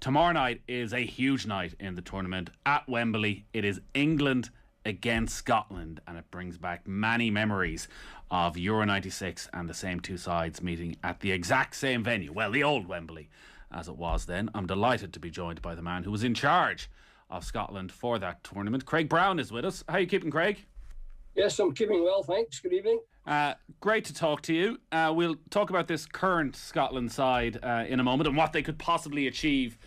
tomorrow night is a huge night in the tournament at Wembley. It is England against Scotland, and it brings back many memories of Euro 96 and the same two sides meeting at the exact same venue. Well, the old Wembley as it was then. I'm delighted to be joined by the man who was in charge of Scotland for that tournament. Craig Brown is with us. How are you keeping, Craig? Yes, I'm keeping well, thanks. Good evening. Great to talk to you. We'll talk about this current Scotland side in a moment and what they could possibly achieve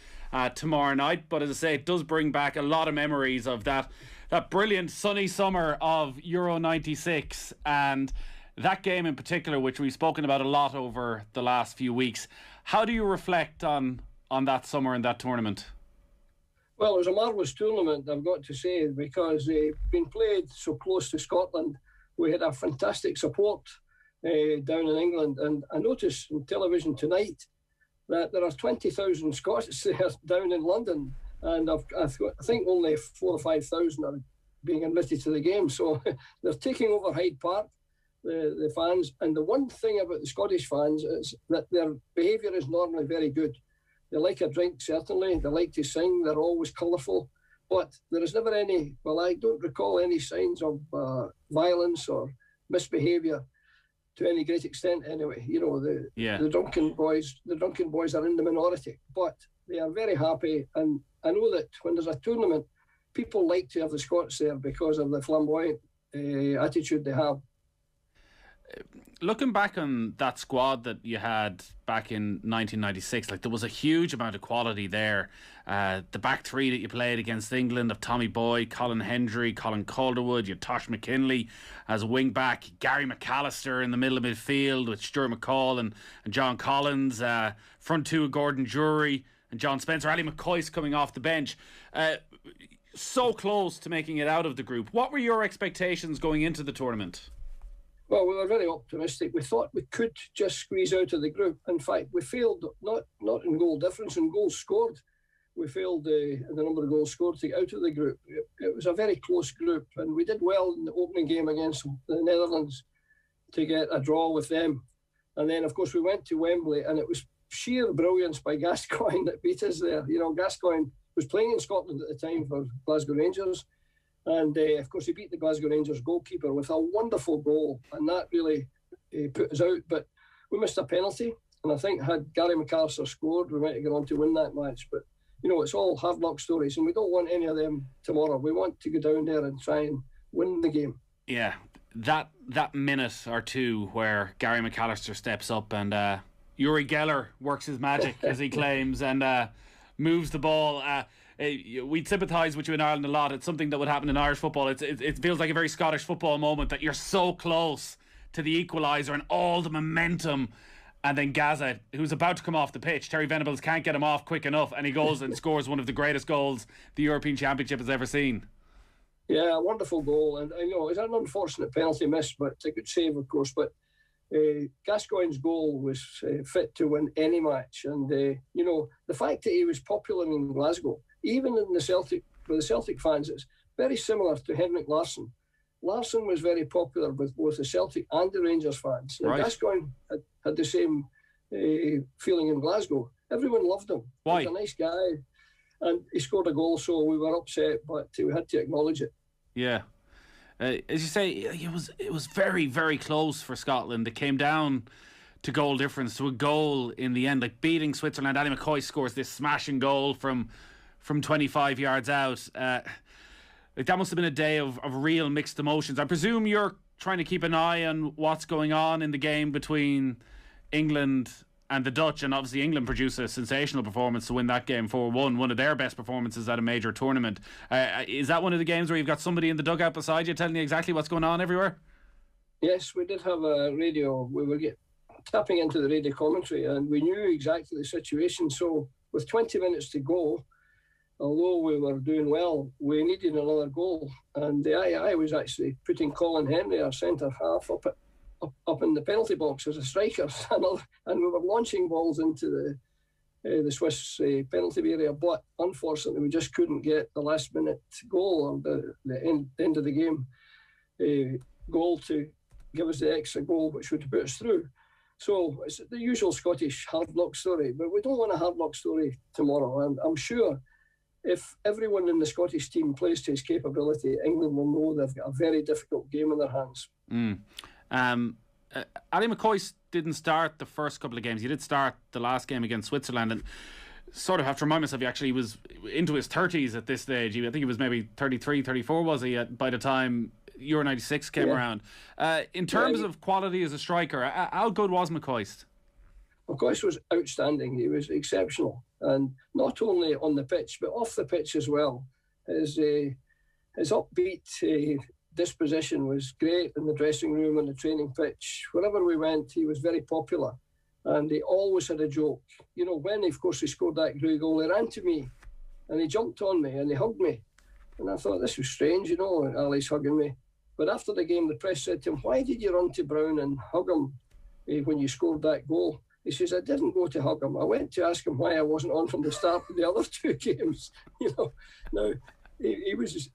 tomorrow night. But as I say, it does bring back a lot of memories of that brilliant sunny summer of Euro 96 and that game in particular, which we've spoken about a lot over the last few weeks. How do you reflect on that summer and that tournament? Well, it was a marvellous tournament, I've got to say, because being played so close to Scotland, we had a fantastic support down in England. And I noticed on television tonight that there are 20,000 Scots there down in London, and I think only 4,000 or 5,000 are being admitted to the game. So they're taking over Hyde Park, the fans. And the one thing about the Scottish fans is that their behaviour is normally very good. They like a drink, certainly. They like to sing. They're always colourful. But there is never any, well, I don't recall any signs of violence or misbehaviour to any great extent anyway. You know, the drunken boys are in the minority. But they are very happy. And I know that when there's a tournament, people like to have the Scots there because of the flamboyant attitude they have. Looking back on that squad that you had back in 1996, like, there was a huge amount of quality there. The back three that you played against England of Tommy Boyd, Colin Hendry, Colin Calderwood, you had Tosh McKinley as a wing back, Gary McAllister in the middle of midfield with Stuart McCall and John Collins, front two Gordon Jury and John Spencer, Ali McCoist coming off the bench. So close to making it out of the group. What were your expectations going into the tournament? Well, we were very optimistic. We thought we could just squeeze out of the group. In fact, we failed not in goal difference, in goals scored. We failed the number of goals scored to get out of the group. It was a very close group, and we did well in the opening game against the Netherlands to get a draw with them. And then, of course, we went to Wembley, and it was sheer brilliance by Gascoigne that beat us there. You know, Gascoigne was playing in Scotland at the time for Glasgow Rangers. And, of course, he beat the Glasgow Rangers goalkeeper with a wonderful goal. And that really put us out. But we missed a penalty. And I think had Gary McAllister scored, we might have gone on to win that match. But, you know, it's all hard luck stories. And we don't want any of them tomorrow. We want to go down there and try and win the game. Yeah, that minute or two where Gary McAllister steps up and Uri Geller works his magic, as he claims, and moves the ball. We'd sympathise with you in Ireland a lot. It's something that would happen in Irish football. It feels like a very Scottish football moment, that you're so close to the equaliser and all the momentum, and then Gazza, who's about to come off the pitch, Terry Venables can't get him off quick enough, and he goes and scores one of the greatest goals the European Championship has ever seen. Yeah, a wonderful goal. And I know it's an unfortunate penalty miss, but a good save, of course. But Gascoigne's goal was fit to win any match. And, you know, the fact that he was popular in Glasgow, even in the Celtic, for the Celtic fans, it's very similar to Henrik Larsson. Larsson was very popular with both the Celtic and the Rangers fans. Right. Gascoigne had the same feeling in Glasgow. Everyone loved him. Why? He was a nice guy. And he scored a goal, so we were upset, but we had to acknowledge it. Yeah. As you say, it was very, very close for Scotland. It came down to goal difference, to a goal in the end, like beating Switzerland. Ali McCoist scores this smashing goal from 25 yards out. That must have been a day of real mixed emotions. I presume you're trying to keep an eye on what's going on in the game between England and the Dutch, and obviously England produced a sensational performance to win that game 4-1, one of their best performances at a major tournament. Is that one of the games where you've got somebody in the dugout beside you telling you exactly what's going on everywhere? Yes, we did have a radio. We were tapping into the radio commentary, and we knew exactly the situation. So with 20 minutes to go, although we were doing well, we needed another goal. And I was actually putting Colin Henry, our centre half, up in the penalty box as a striker, and we were launching balls into the Swiss penalty area, but unfortunately we just couldn't get the last minute goal, or the end of the game goal to give us the extra goal which would put us through. So it's the usual Scottish hard luck story, but we don't want a hard luck story tomorrow. And I'm sure if everyone in the Scottish team plays to his capability, England will know they've got a very difficult game in their hands. Ali McCoist didn't start the first couple of games. He did start the last game against Switzerland, and sort of have to remind myself, he was into his 30s at this stage. I think he was maybe 33, 34 was he by the time Euro 96 came around. In terms of quality as a striker, how good was McCoist? McCoist was outstanding. He was exceptional, and not only on the pitch but off the pitch as well. His upbeat disposition was great in the dressing room and the training pitch. Wherever we went, he was very popular, and he always had a joke. You know, when of course he scored that great goal, he ran to me and he jumped on me and he hugged me, and I thought this was strange. You know, Ali's hugging me. But after the game, the press said to him, "Why did you run to Brown and hug him when you scored that goal?" He says, "I didn't go to hug him. I went to ask him why I wasn't on from the start of the other two games." You know, now he was just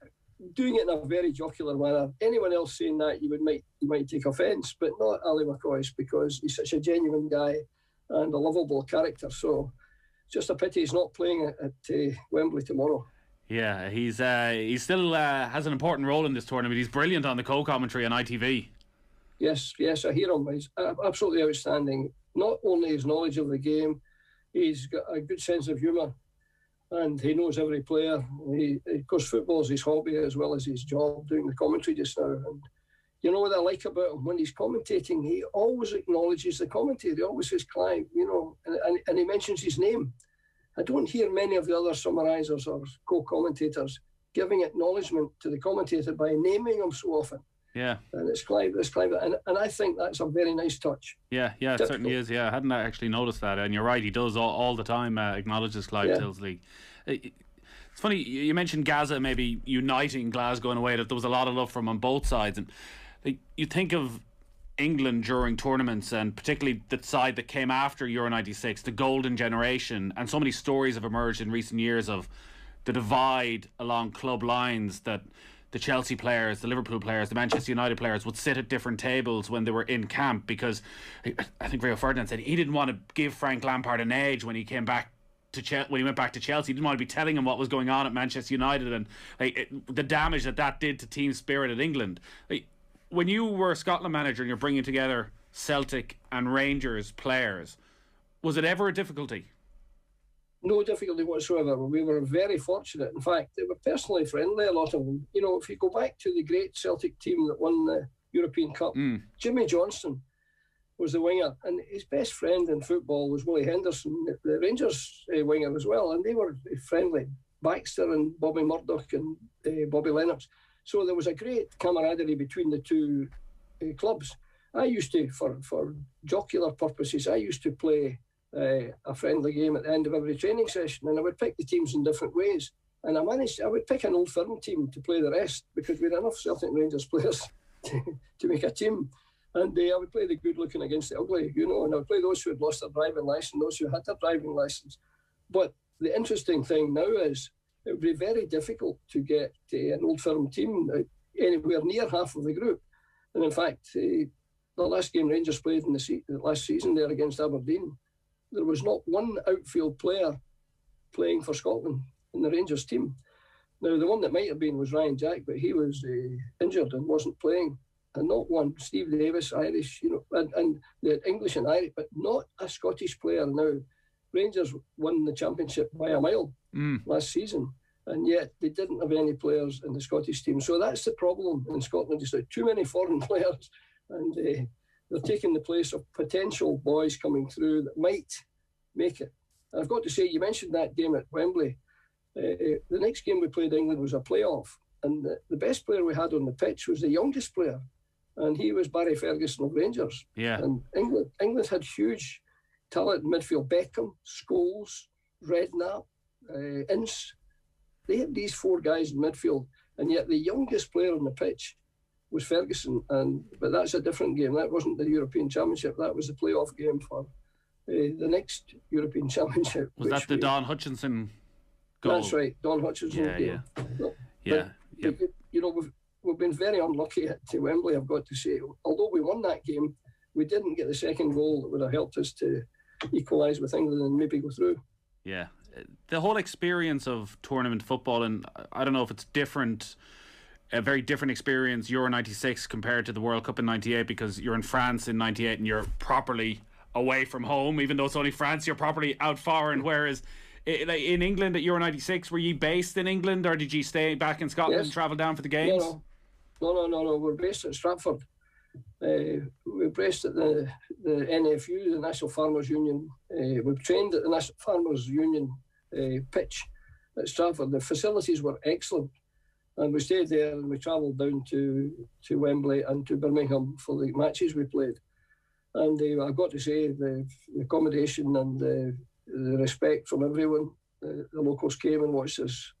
doing it in a very jocular manner. Anyone else saying that, you might take offence, but not Ali McCoist, because he's such a genuine guy and a lovable character. So it's just a pity he's not playing at Wembley tomorrow. Yeah, he still has an important role in this tournament. He's brilliant on the co-commentary on ITV. Yes, I hear him. He's absolutely outstanding. Not only his knowledge of the game, he's got a good sense of humour, and he knows every player. Of course, football is his hobby as well as his job, doing the commentary just now. And you know what I like about him? When he's commentating, he always acknowledges the commentator. He always says Clive, you know, and he mentions his name. I don't hear many of the other summarisers or co-commentators giving acknowledgement to the commentator by naming him so often. Yeah. And it's Clive, and I think that's a very nice touch. Yeah, it certainly is. Yeah, I hadn't actually noticed that. And you're right, he does all the time acknowledges Clive Tilsley. It's funny, you mentioned Gazza maybe uniting Glasgow in a way that there was a lot of love from on both sides. And you think of England during tournaments, and particularly the side that came after Euro 96, the golden generation, and so many stories have emerged in recent years of the divide along club lines, that the Chelsea players, the Liverpool players, the Manchester United players would sit at different tables when they were in camp, because I think Rio Ferdinand said he didn't want to give Frank Lampard an edge when he came back to when he went back to Chelsea. He didn't want to be telling him what was going on at Manchester United, and the damage that did to team spirit at England. When you were a Scotland manager and you're bringing together Celtic and Rangers players, was it ever a difficulty? No difficulty whatsoever. We were very fortunate. In fact, they were personally friendly, a lot of them. You know, if you go back to the great Celtic team that won the European Cup, Jimmy Johnstone was the winger, and his best friend in football was Willie Henderson, the Rangers winger as well, and they were friendly. Baxter and Bobby Murdoch and Bobby Lennox. So there was a great camaraderie between the two clubs. I used to, for jocular purposes, I used to play a friendly game at the end of every training session, and I would pick the teams in different ways. And I would pick an Old Firm team to play the rest, because we had enough Celtic and Rangers players to make a team. And I would play the good looking against the ugly, you know, and I would play those who had lost their driving licence, those who had their driving licence. But the interesting thing now is it would be very difficult to get an Old Firm team anywhere near half of the group. And in fact, the last game Rangers played in the last season there against Aberdeen, there was not one outfield player playing for Scotland in the Rangers team. Now, the one that might have been was Ryan Jack, but he was injured and wasn't playing. And not one. Steve Davis, Irish, you know, and the English and Irish, but not a Scottish player. Now, Rangers won the championship by a mile last season, and yet they didn't have any players in the Scottish team. So that's the problem in Scotland. It's like too many foreign players, and they're taking the place of potential boys coming through that might make it. And I've got to say, you mentioned that game at Wembley. The next game we played England was a playoff, and the best player we had on the pitch was the youngest player, and he was Barry Ferguson of Rangers. Yeah. And England had huge talent in midfield. Beckham, Scholes, Redknapp, Ince. They had these four guys in midfield, and yet the youngest player on the pitch was Ferguson. But that's a different game. That wasn't the European Championship. That was the playoff game for the next European Championship. Was that the Don Hutchinson goal? That's right, Don Hutchinson game. Yeah. You know, we've been very unlucky at Wembley, I've got to say. Although we won that game, we didn't get the second goal that would have helped us to equalise with England and maybe go through. Yeah. The whole experience of tournament football, and I don't know if it's different, a very different experience, Euro 96 compared to the World Cup in 98, because you're in France in 98 and you're properly away from home. Even though it's only France, you're properly out far. And whereas in England at Euro 96, were you based in England, or did you stay back in Scotland and travel down for the games? No. We're based at Stratford. We're based at the NFU, the National Farmers Union. We've trained at the National Farmers Union pitch at Stratford. The facilities were excellent, and we stayed there, and we travelled down to Wembley and to Birmingham for the matches we played. And I've got to say, the accommodation and the respect from everyone. The locals came and watched us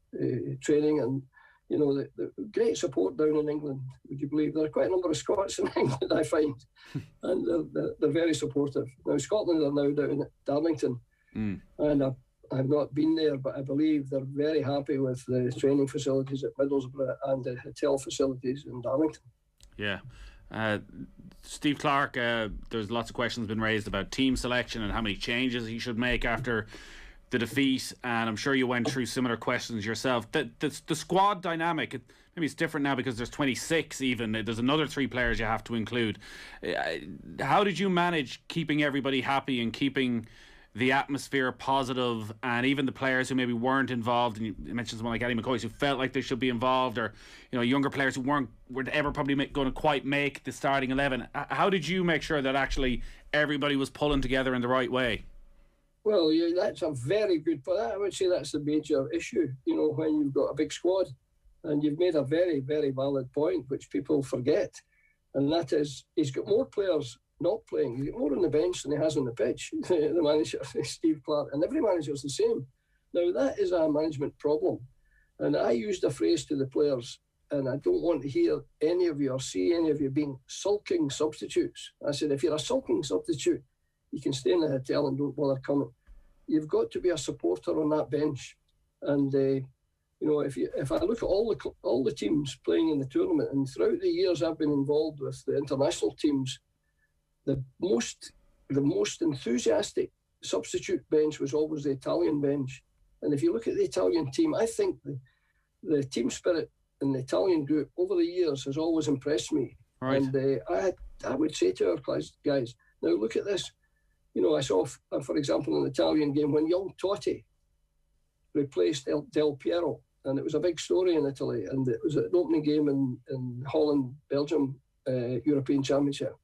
training, and the great support down in England. Would you believe there are quite a number of Scots in England, I find, and they're very supportive. Now Scotland are now down at Darlington, and I've not been there, but I believe they're very happy with the training facilities at Middlesbrough and the hotel facilities in Darlington. Yeah. Steve Clarke, there's lots of questions been raised about team selection and how many changes he should make after the defeat, and I'm sure you went through similar questions yourself. The squad dynamic, maybe it's different now because there's 26 even. There's another 3 players you have to include. How did you manage keeping everybody happy and keeping the atmosphere positive, and even the players who maybe weren't involved, and you mentioned someone like Eddie McCoist who felt like they should be involved, or younger players who were ever probably going to quite make the starting 11. How did you make sure that actually everybody was pulling together in the right way? Well, that's a very good point. I would say that's the major issue, when you've got a big squad. And you've made a very, very valid point, which people forget. And that is, he's got more players not playing. He's got more on the bench than he has on the pitch, the manager, Steve Clarke. And every manager's the same. Now, that is a management problem. And I used a phrase to the players, and I don't want to hear any of you or see any of you being sulking substitutes. I said, if you're a sulking substitute, you can stay in the hotel and don't bother coming. You've got to be a supporter on that bench. And, if I look at all the teams playing in the tournament, and throughout the years I've been involved with the international teams, the most enthusiastic substitute bench was always the Italian bench. And if you look at the Italian team, I think the team spirit in the Italian group over the years has always impressed me. Right. And I would say to our guys, now look at this. I saw, for example, in the Italian game when young Totti replaced Del Piero, and it was a big story in Italy, and it was an opening game in Holland, Belgium, European Championship.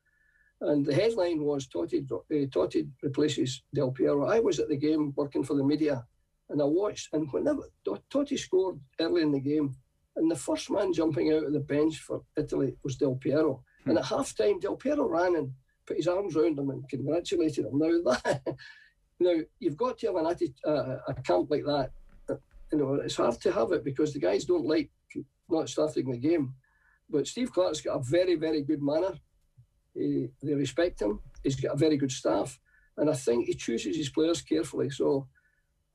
And the headline was Totti replaces Del Piero. I was at the game working for the media, and I watched, and whenever Totti scored early in the game, and the first man jumping out of the bench for Italy was Del Piero. And at half-time, Del Piero ran and put his arms around him and congratulated him. Now you've got to have a camp like that. It's hard to have it because the guys don't like not starting the game. But Steve Clarke's got a very, very good manner. They respect him. He's got a very good staff. And I think he chooses his players carefully. So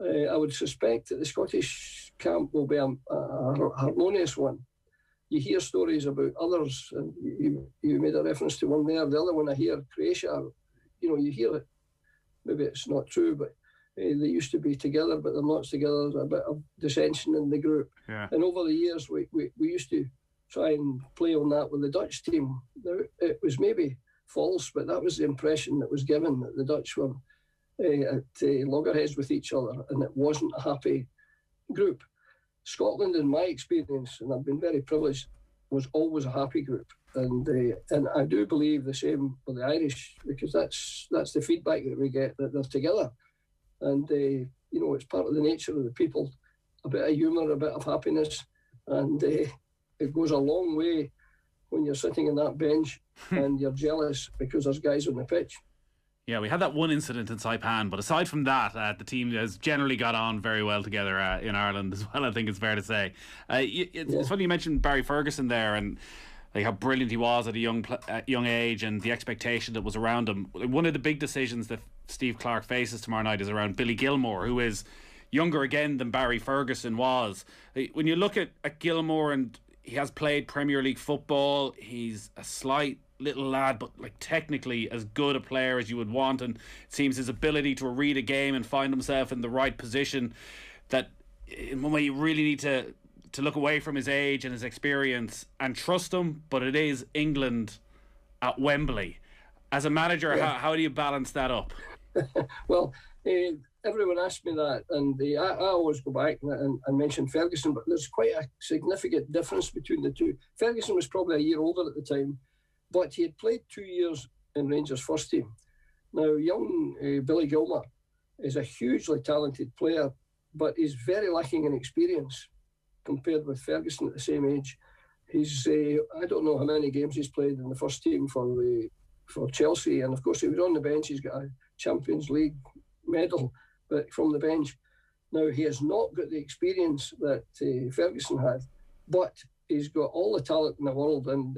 I would suspect that the Scottish camp will be a harmonious one. You hear stories about others, and you made a reference to one there. The other one I hear, Croatia, you hear it. Maybe it's not true, but they used to be together, but they're not together. There's a bit of dissension in the group. Yeah. And over the years, we used to try and play on that with the Dutch team. It was maybe false, but that was the impression that was given, that the Dutch were at loggerheads with each other, and it wasn't a happy group. Scotland, in my experience, and I've been very privileged, was always a happy group. And I do believe the same for the Irish, because that's the feedback that we get, that they're together. And, it's part of the nature of the people, a bit of humour, a bit of happiness. And it goes a long way when you're sitting on that bench and you're jealous because there's guys on the pitch. Yeah, we had that one incident in Saipan, but aside from that, the team has generally got on very well together in Ireland as well, I think it's fair to say. It's funny you mentioned Barry Ferguson there, and how brilliant he was at a young age, and the expectation that was around him. One of the big decisions that Steve Clarke faces tomorrow night is around Billy Gilmour, who is younger again than Barry Ferguson was. When you look at Gilmour, and he has played Premier League football, he's a slight little lad, but like technically as good a player as you would want, and it seems his ability to read a game and find himself in the right position, that in one way you really need to look away from his age and his experience and trust him. But it is England at Wembley. As a manager, how do you balance that up? Well, everyone asked me that, and I always go back and mention Ferguson, but there's quite a significant difference between the two. Ferguson was probably a year older at the time, but he had played 2 years in Rangers' first team. Now, young Billy Gilmour is a hugely talented player, but he's very lacking in experience compared with Ferguson at the same age. He's I don't know how many games he's played in the first team for Chelsea, and of course he was on the bench. He's got a Champions League medal, but from the bench. Now, he has not got the experience that Ferguson had, but he's got all the talent in the world, and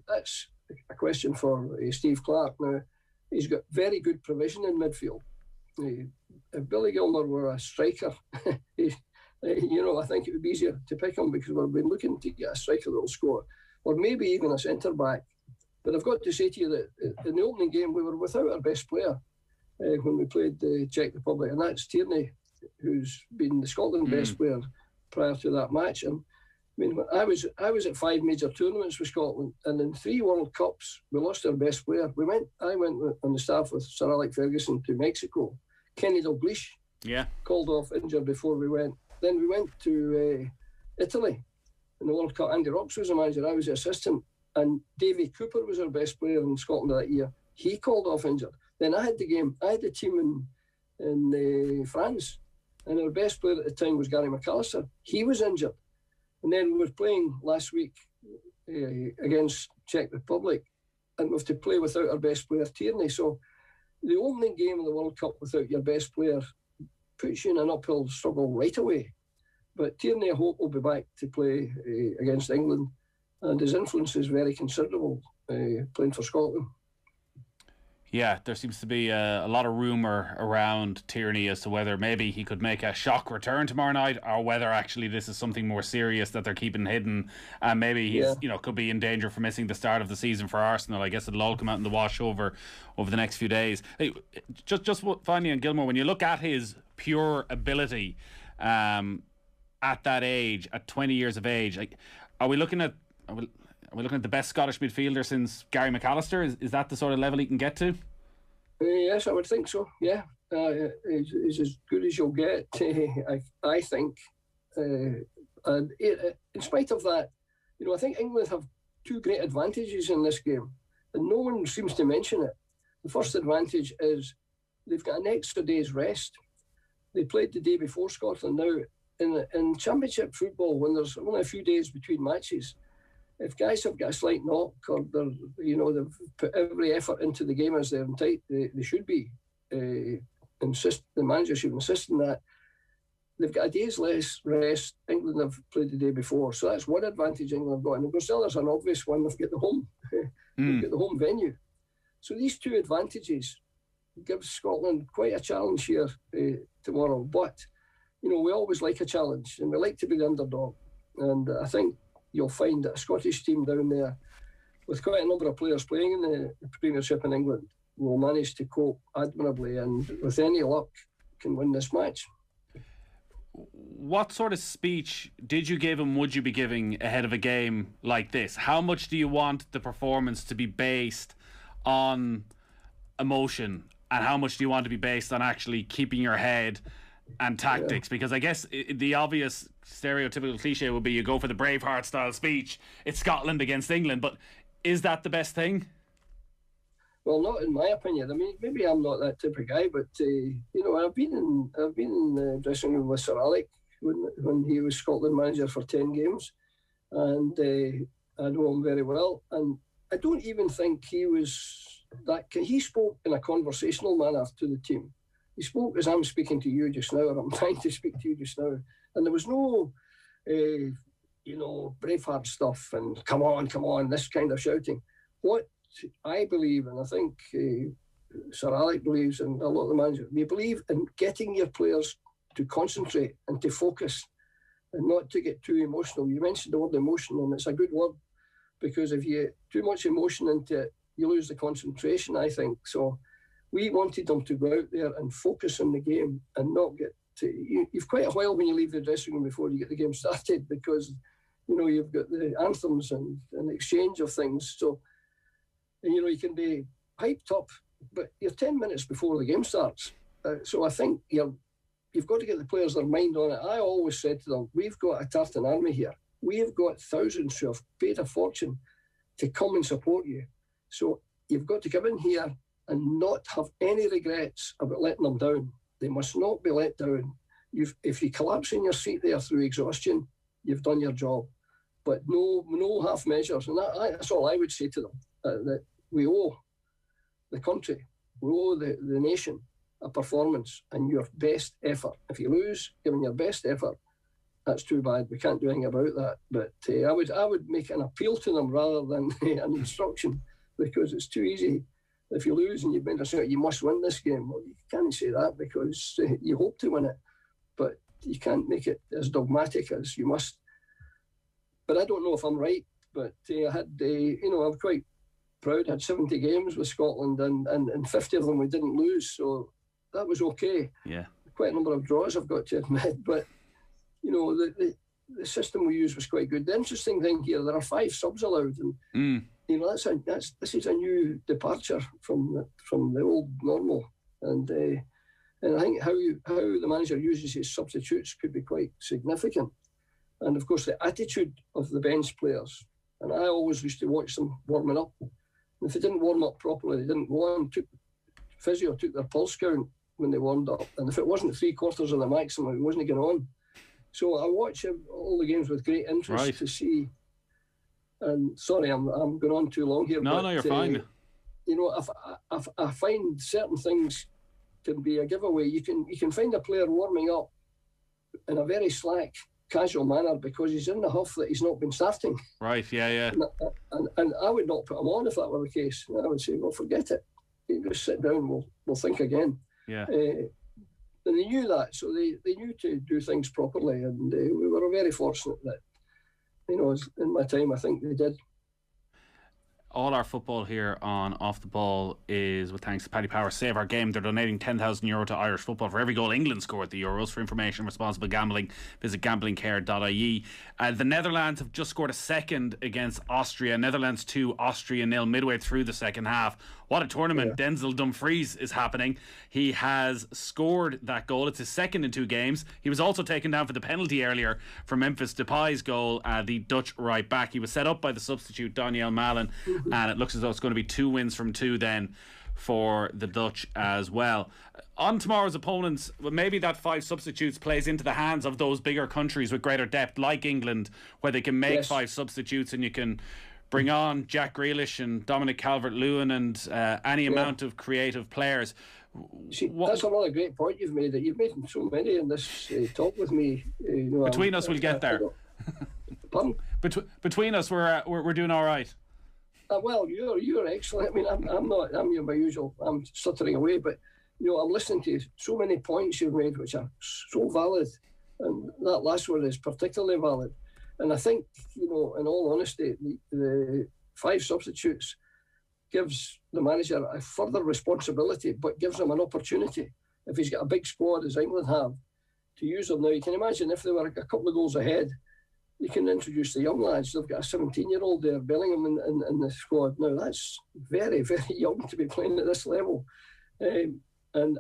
that's a question for Steve Clarke. Now, he's got very good provision in midfield. If Billy Gilmour were a striker, I think it would be easier to pick him, because we've been looking to get a striker that will score, or maybe even a centre-back. But I've got to say to you that in the opening game, we were without our best player when we played the Czech Republic, and that's Tierney, who's been the Scotland best player prior to that match. And I mean, I was at 5 major tournaments with Scotland, and in 3 World Cups, we lost our best player. I went on the staff with Sir Alex Ferguson to Mexico. Kenny Dalglish called off injured before we went. Then we went to Italy in the World Cup. Andy Rocks was the manager, I was the assistant, and Davy Cooper was our best player in Scotland that year. He called off injured. Then I had the team in France, and our best player at the time was Gary McAllister. He was injured. And then we were playing last week against Czech Republic, and we have to play without our best player, Tierney. So the opening game of the World Cup without your best player puts you in an uphill struggle right away. But Tierney, I hope, will be back to play against England, and his influence is very considerable playing for Scotland. Yeah, there seems to be a lot of rumour around Tierney as to whether maybe he could make a shock return tomorrow night, or whether actually this is something more serious that they're keeping hidden, and maybe he's could be in danger for missing the start of the season for Arsenal. I guess it'll all come out in the wash over the next few days. Hey, just finally on Gilmour, when you look at his pure ability at that age, at 20 years of age, are we looking at the best Scottish midfielder since Gary McAllister? Is that the sort of level he can get to? Yes, I would think so. Yeah, he's as good as you'll get, I think. And in spite of that, I think England have 2 great advantages in this game, and no one seems to mention it. The first advantage is they've got an extra day's rest. They played the day before Scotland. Now, in Championship football, when there's only a few days between matches, if guys have got a slight knock, or they've put every effort into the game as they should be, the manager should insist on that. They've got a day's less rest. England have played the day before, so that's one advantage England have got. And of course, the other's an obvious one. They've got the home, they've got the home venue. So these 2 advantages give Scotland quite a challenge here tomorrow. But we always like a challenge, and we like to be the underdog. And I think you'll find that a Scottish team down there, with quite a number of players playing in the Premiership in England, will manage to cope admirably, and with any luck can win this match. What sort of speech did you give him, would you be giving ahead of a game like this? How much do you want the performance to be based on emotion, and how much do you want to be based on actually keeping your head and tactics? Because I guess the obvious stereotypical cliche would be you go for the Braveheart style speech. It's Scotland against England, but is that the best thing? Well, not in my opinion. I mean, maybe I'm not that type of guy, but I've been in the dressing room with Sir Alex when he was Scotland manager for 10 games, and I know him very well. And I don't even think he was that. He spoke in a conversational manner to the team. He spoke as I'm speaking to you just now, or I'm trying to speak to you just now. And there was no, Braveheart stuff and come on, this kind of shouting. What I believe, and I think Sir Alex believes, and a lot of the managers, they believe in getting your players to concentrate and to focus and not to get too emotional. You mentioned the word emotion, and it's a good word, because if you get too much emotion into it, you lose the concentration, I think. So we wanted them to go out there and focus on the game and not get to... You've quite a while when you leave the dressing room before you get the game started, because, you know, you've got the anthems and exchange of things. So, and, you know, you can be hyped up, but you're 10 minutes before the game starts. So I think you've got to get the players their mind on it. I always said to them, we've got a tartan army here. We've got thousands who have paid a fortune to come and support you. So you've got to come in here and not have any regrets about letting them down. They must not be let down. If you collapse in your seat there through exhaustion, you've done your job. But no half measures. And that's all I would say to them, that we owe the country, we owe the nation a performance and your best effort. If you lose, giving your best effort, that's too bad. We can't do anything about that. But I would make an appeal to them rather than an instruction, because it's too easy. If you lose and you've made a certain, you must win this game. Well, you can't say that, because you hope to win it, but you can't make it as dogmatic as you must. But I don't know if I'm right. But I had, I'm quite proud. I had 70 games with Scotland, and 50 of them we didn't lose, so that was okay. Yeah, quite a number of draws, I've got to admit, but you know, the system we used was quite good. The interesting thing here, there are 5 subs allowed, and you know, this is a new departure from the old normal, and I think how the manager uses his substitutes could be quite significant, and of course the attitude of the bench players. And I always used to watch them warming up. And if they didn't warm up properly, they didn't go on. Physio took their pulse count when they warmed up, and if it wasn't 3/4 of the maximum, it wasn't going on. So I watch all the games with great interest to see. And sorry, I'm going on too long here. No, you're fine. You know, if I find certain things can be a giveaway. You can find a player warming up in a very slack, casual manner because he's in the huff that he's not been starting. Right, yeah. And I would not put him on if that were the case. I would say, well, forget it. You just sit down. We'll think again. Yeah. And they knew that, so they knew to do things properly, and we were very fortunate that, you know, in my time, I think they did. All our football here on Off the Ball is with thanks to Paddy Power. Save Our Game. They're donating €10,000 to Irish football for every goal England score at the Euros. For information on responsible gambling, visit gamblingcare.ie. The Netherlands have just scored a second against Austria. Netherlands 2, Austria 0 midway through the second half. What a tournament. Yeah. Denzel Dumfries is happening. He has scored that goal. It's his second in 2 games. He was also taken down for the penalty earlier for Memphis Depay's goal, the Dutch right back. He was set up by the substitute Daniel Malen, and it looks as though it's going to be 2 wins from 2 then for the Dutch as well. On tomorrow's opponents, well, maybe that 5 substitutes plays into the hands of those bigger countries with greater depth like England, where they can make 5 substitutes and you can bring on Jack Grealish and Dominic Calvert-Lewin and any amount of creative players. See, that's another great point you've made. That you've made so many in this talk with me. Between us, we'll get there. Pardon? Between us, we're doing all right. Well, you're excellent. I mean, I'm my usual. I'm stuttering away, but you know, I'm listening to so many points you've made, which are so valid, and that last one is particularly valid. And I think, you know, in all honesty, the 5 substitutes gives the manager a further responsibility, but gives him an opportunity, if he's got a big squad as England have, to use them. Now, you can imagine if they were a couple of goals ahead, you can introduce the young lads. They've got a 17-year-old there, Bellingham, in the squad. Now, that's very, very young to be playing at this level. And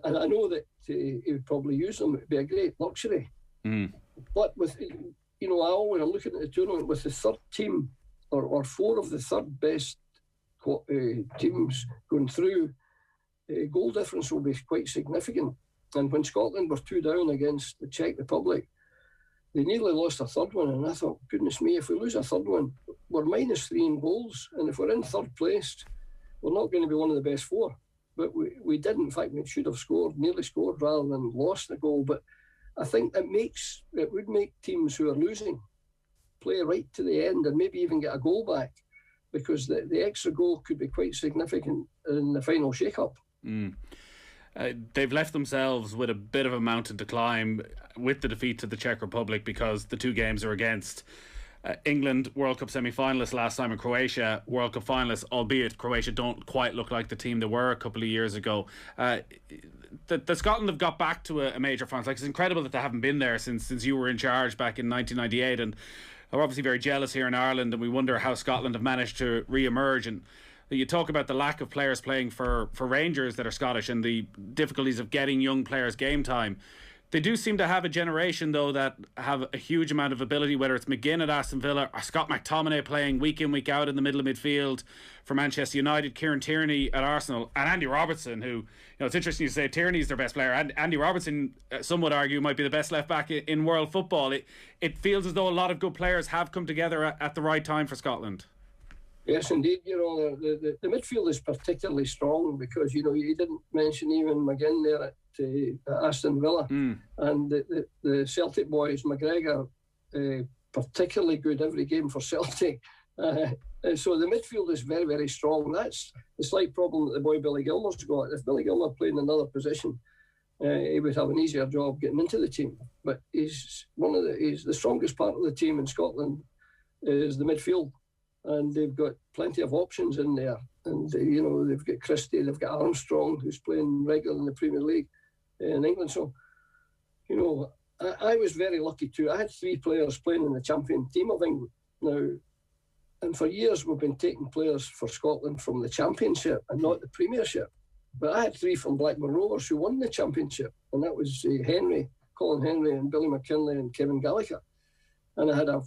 I know that he would probably use them. It would be a great luxury. But with... You know, I always am looking at the tournament with the third team or 4 of the third best teams going through. Goal difference will be quite significant. And when Scotland were 2 down against the Czech Republic, they nearly lost a third one. And I thought, goodness me, if we lose a third one, we're -3 in goals. And if we're in third place, we're not going to be one of the best 4. But we did. In fact, we should have nearly scored rather than lost the goal. But I think it would make teams who are losing play right to the end and maybe even get a goal back, because the extra goal could be quite significant in the final shake-up. They've left themselves with a bit of a mountain to climb with the defeat to the Czech Republic, because the 2 games are against England World Cup semi-finalists last time, and Croatia World Cup finalists, albeit Croatia don't quite look like the team they were a couple of years ago. The Scotland have got back to a major final. Like, it's incredible that they haven't been there since you were in charge back in 1998, and we're obviously very jealous here in Ireland, and we wonder how Scotland have managed to re-emerge. And you talk about the lack of players playing for Rangers that are Scottish and the difficulties of getting young players game time. They do seem to have a generation, though, that have a huge amount of ability, whether it's McGinn at Aston Villa or Scott McTominay playing week in, week out in the middle of midfield for Manchester United, Kieran Tierney at Arsenal, and Andy Robertson, who, it's interesting you say Tierney's their best player. And Andy Robertson, some would argue, might be the best left back in world football. It feels as though a lot of good players have come together at the right time for Scotland. Yes, indeed. The midfield is particularly strong because, you didn't mention even McGinn there at Aston Villa. And the Celtic boys, McGregor, particularly good every game for Celtic. So the midfield is very, very strong. That's the slight problem that the boy Billy Gilmour's got. If Billy Gilmour played in another position, he would have an easier job getting into the team. But he's the strongest part of the team in Scotland is the midfield. And they've got plenty of options in there. And, they've got Christie, they've got Armstrong, who's playing regularly in the Premier League in England. So, I was very lucky too. I had 3 players playing in the champion team of England now. And for years, we've been taking players for Scotland from the Championship and not the Premiership. But I had 3 from Blackburn Rovers who won the Championship. And that was Colin Henry and Billy McKinlay and Kevin Gallagher. And I had a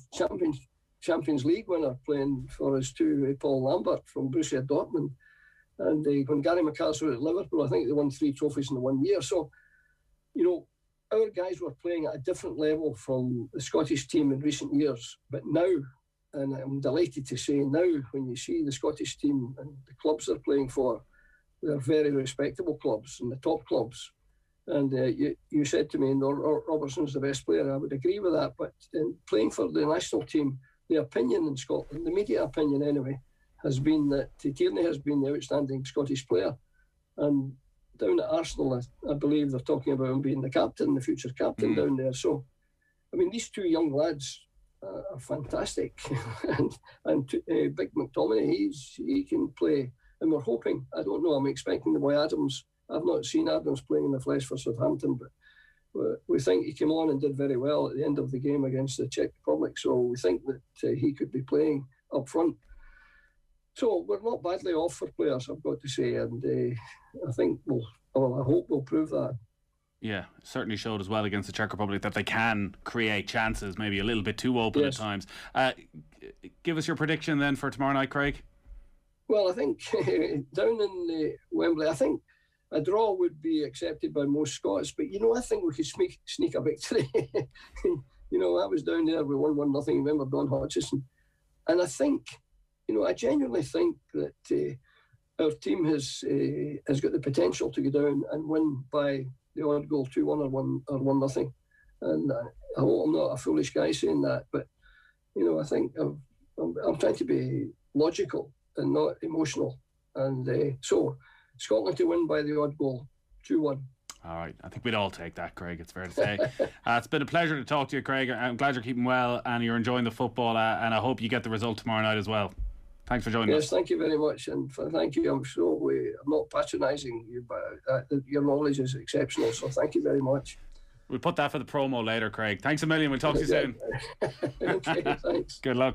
Champions League winner playing for us too, Paul Lambert from Borussia Dortmund. And when Gary McCarthy was at Liverpool, I think they won 3 trophies in the 1 year. So, our guys were playing at a different level from the Scottish team in recent years. But now, and I'm delighted to say now, when you see the Scottish team and the clubs they're playing for, they're very respectable clubs and the top clubs. And you said to me, Robertson's the best player. I would agree with that. But in playing for the national team, the opinion in Scotland, the media opinion anyway, has been that Tierney has been the outstanding Scottish player. And down at Arsenal, I believe they're talking about him being the captain, the future captain down there. So, these 2 young lads are fantastic. and Big McTominay, he can play. And we're hoping, I don't know, I'm expecting the boy Adams. I've not seen Adams playing in the flesh for Southampton, but we think he came on and did very well at the end of the game against the Czech Republic. So we think that he could be playing up front. So we're not badly off for players, I've got to say. And I think I hope we'll prove that. Yeah, certainly showed as well against the Czech Republic that they can create chances, maybe a little bit too open at times. Give us your prediction then for tomorrow night, Craig. Well, I think down in Wembley, I think a draw would be accepted by most Scots, but I think we could sneak a victory. I was down there, we won 1-0. Remember Don Hodgson, and I think, I genuinely think that our team has got the potential to go down and win by the odd goal, 2-1 or 1-0. And I hope I'm not a foolish guy saying that, but I think I'm trying to be logical and not emotional, and so. Scotland to win by the odd goal, 2-1. All right, I think we'd all take that, Craig, it's fair to say. It's been a pleasure to talk to you, Craig. I'm glad you're keeping well and you're enjoying the football, and I hope you get the result tomorrow night as well. Thanks for joining us. Yes, thank you very much, and thank you. I'm not patronising you, but your knowledge is exceptional, so thank you very much. We'll put that for the promo later, Craig. Thanks a million. We'll talk to you soon. Okay, thanks. Good luck.